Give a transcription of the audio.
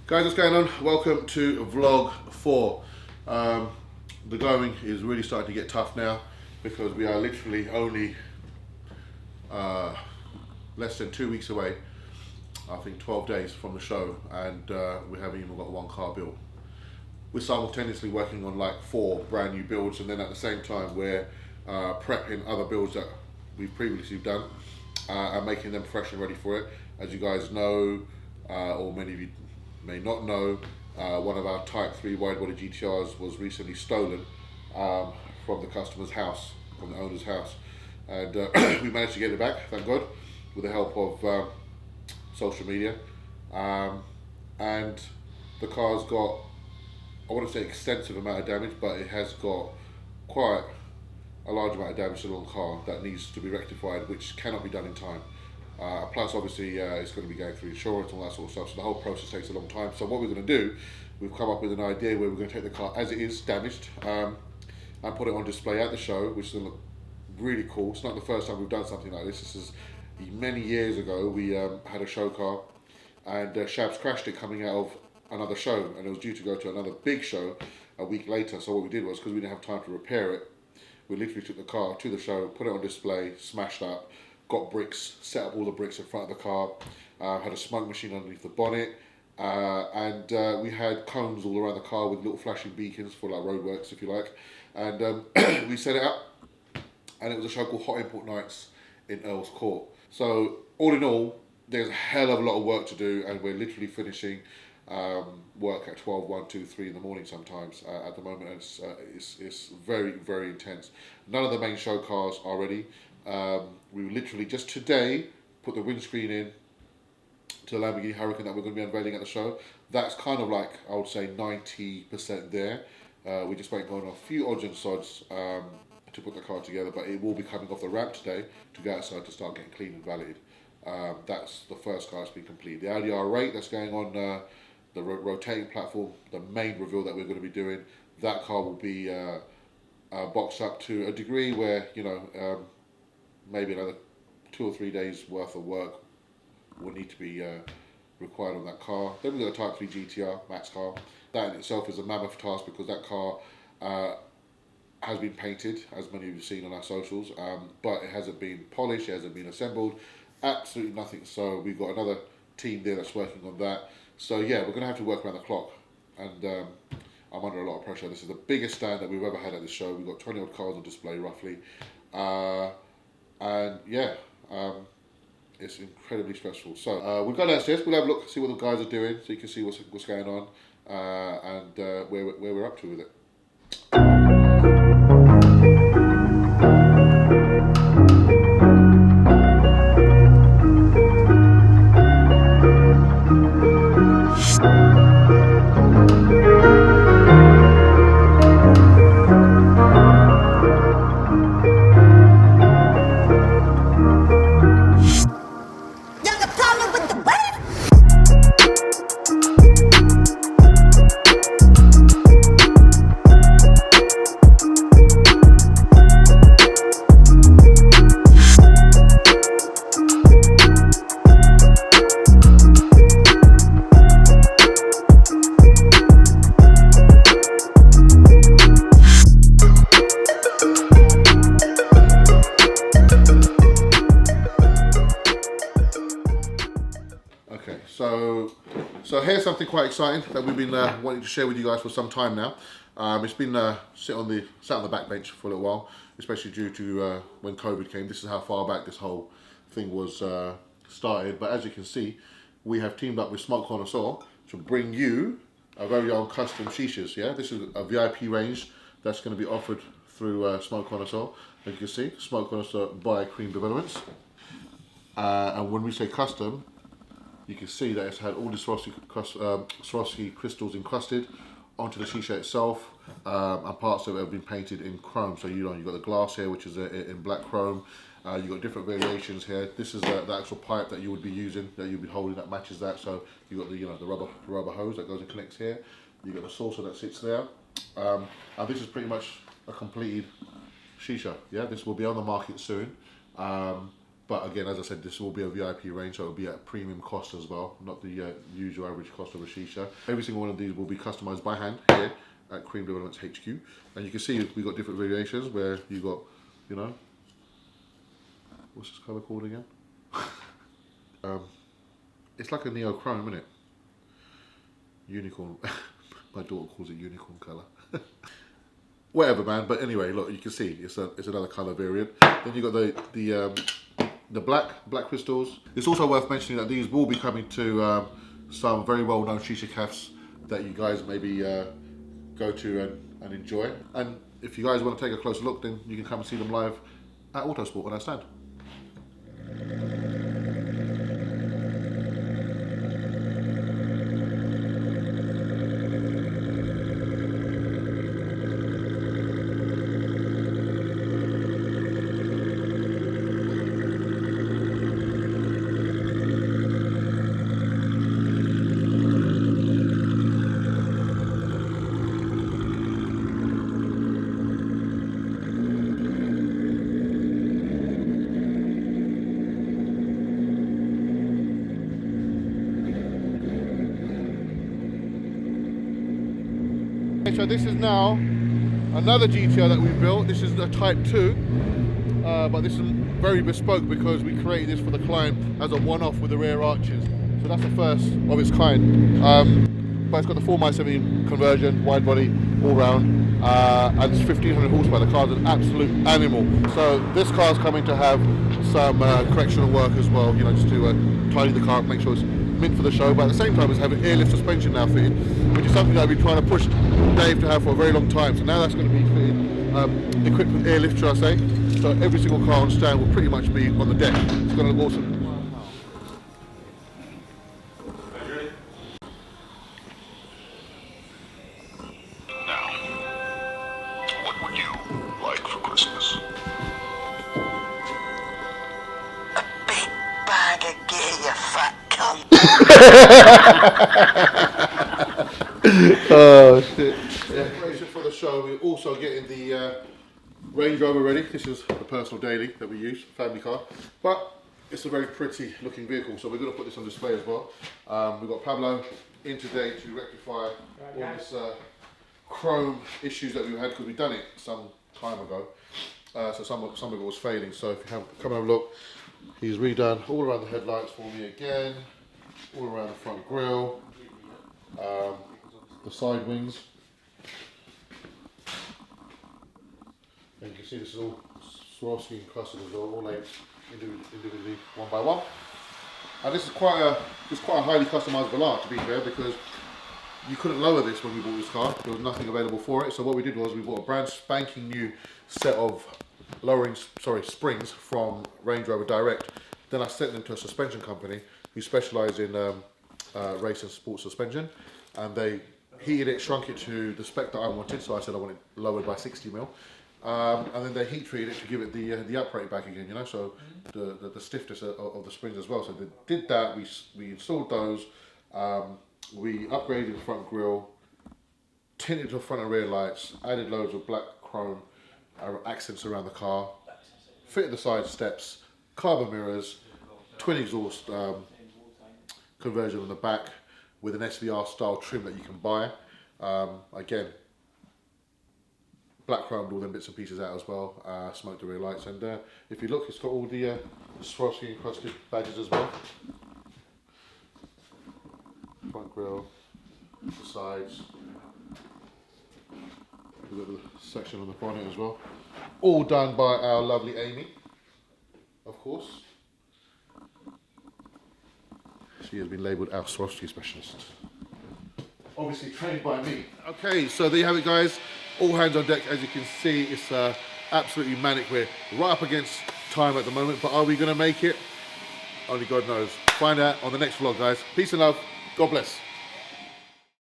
Guys, what's going on? Welcome to vlog 4. The going is really starting to get tough now because we are literally only less than 2 weeks away. I think 12 days from the show, and we haven't even got one car built. We're simultaneously working on like 4 brand new builds, and then at the same time we're prepping other builds that we've previously done and making them fresh and ready for it. As you guys know, or many of you may not know, one of our Type 3 wide body GTRs was recently stolen from the customer's house, from the owner's house, and we managed to get it back, thank God, with the help of social media, and the car's got, I want to say extensive amount of damage, but it has got quite a large amount of damage to the car that needs to be rectified, which cannot be done in time. Plus, obviously, it's going to be going through insurance and all that sort of stuff, so the whole process takes a long time. So what we're going to do, we've come up with an idea where we're going to take the car as it is, damaged, and put it on display at the show, which is going to look really cool. It's not the first time we've done something like this. This is many years ago. We had a show car, and Shabs crashed it coming out of another show, and it was due to go to another big show a week later. So what we did was, because we didn't have time to repair it, we literally took the car to the show, put it on display, smashed up, got bricks, set up all the bricks in front of the car, had a smoke machine underneath the bonnet, and we had cones all around the car with little flashing beacons for like roadworks, if you like, and we set it up, and it was a show called Hot Import Nights in Earl's Court. So all in all, there's a hell of a lot of work to do, and we're literally finishing work at 12, 1, 2, 3 in the morning sometimes at the moment, and it's very, very intense. None of the main show cars are ready. We literally just today put the windscreen in to the Lamborghini Hurricane that we're going to be unveiling at the show. That's kind of like, I would say, 90% there. We just waiting on a few odds and sods to put the car together, but it will be coming off the ramp today to go outside to start getting clean and validated. That's the first car that's been completed. The Audi R8 that's going on the rotating platform, the main reveal that we're going to be doing, that car will be boxed up to a degree where, you know, maybe another 2 or 3 days worth of work will need to be required on that car. Then we've got a Type 3 GTR, Max car. That in itself is a mammoth task because that car has been painted, as many of you have seen on our socials, but it hasn't been polished, it hasn't been assembled, absolutely nothing. So we've got another team there that's working on that. So yeah, we're going to have to work around the clock, and I'm under a lot of pressure. This is the biggest stand that we've ever had at this show. We've got 20 odd cars on display roughly. And yeah, it's incredibly stressful. So we've got downstairs. We'll have a look, see what the guys are doing, so you can see what's going on, and where we're up to with it. So here's something quite exciting that we've been wanting to share with you guys for some time now. It's been sat on the back bench for a little while, especially due to when COVID came. This is how far back this whole thing was started. But as you can see, we have teamed up with Smoke Connoisseur to bring you our very own custom shishas. Yeah, this is a VIP range that's going to be offered through Smoke Connoisseur. As you can see, Smoke Connoisseur by Kream Developments. And when we say custom, you can see that it's had all the Swarovski crystals encrusted onto the shisha itself, and parts of it have been painted in chrome. So you've got the glass here, which is in black chrome. You've got different variations here. This is the actual pipe that you would be using, that you'll be holding, that matches that. So you've got the rubber hose that goes and connects here. You've got the saucer that sits there, and this is pretty much a completed shisha. Yeah, this will be on the market soon. But again, as I said, this will be a VIP range, so it will be at premium cost as well, not the usual average cost of a shisha. Every single one of these will be customized by hand here at Kream Developments HQ. And you can see we've got different variations where you got, you know, what's this colour called again? It's like a neo chrome, isn't it? Unicorn. My daughter calls it unicorn colour. Whatever, man. But anyway, look, you can see it's another colour variant. Then you got the black crystals. It's also worth mentioning that these will be coming to some very well-known shisha cafes that you guys maybe go to and enjoy. And if you guys want to take a closer look, then you can come and see them live at Autosport on our stand. So this is now another GTR that we built. This is a Type 2, but this is very bespoke because we created this for the client as a one-off with the rear arches. So that's the first of its kind. But it's got the 4x17 conversion, wide body, all round, and it's 1500 horsepower. The car's an absolute animal. So this car's coming to have some correctional work as well, you know, just to tidy the car up, make sure it's mint for the show, but at the same time it's having airlift suspension now fitted, which is something that I've been trying to push Dave to have for a very long time. So now that's going to be fitted, equipped with airlift, should I say. So every single car on stand will pretty much be on the deck. It's going to look awesome. Now, what would you like for Christmas? A big bag of gear, you fat cunt. Oh shit. Yeah, preparation for the show. We're also getting the Range Rover ready. This is the personal daily that we use, family car. But it's a very pretty looking vehicle, so we're going to put this on display as well. We've got Pablo in today to rectify all this chrome issues that we had because we've done it some time ago. So some of it was fading. So if you come and have a look, he's redone all around the headlights for me again, all around the front grille, the side wings. And you can see this is all Swarovski encrusted as well, all laid individually one by one. And this is quite a highly customizable art, to be fair, because you couldn't lower this when we bought this car. There was nothing available for it. So what we did was we bought a brand spanking new set of springs from Range Rover Direct. Then I sent them to a suspension company who specialise in race and sports suspension, and they heated it, shrunk it to the spec that I wanted. So I said I want it lowered by 60 mil. And then they heat treated it to give it the upright back again, you know, so the stiffness of the springs as well. So they did that. We installed those. We upgraded the front grille, tinted the front and rear lights, added loads of black chrome accents around the car, fitted the side steps, carbon mirrors, twin exhaust conversion on the back with an SVR style trim that you can buy. Again, black chromed all them bits and pieces out as well, smoked the rear lights, and if you look, it's got all the Swarovski encrusted badges as well. Front grille, the sides, we've got the section on the bonnet as well. All done by our lovely Amy, of course. She has been labelled our Swarovski specialist. Obviously trained by me. Okay, so there you have it, guys. All hands on deck. As you can see, it's absolutely manic. We're right up against time at the moment, but are we going to make it? Only God knows. Find out on the next vlog, guys. Peace and love. God bless.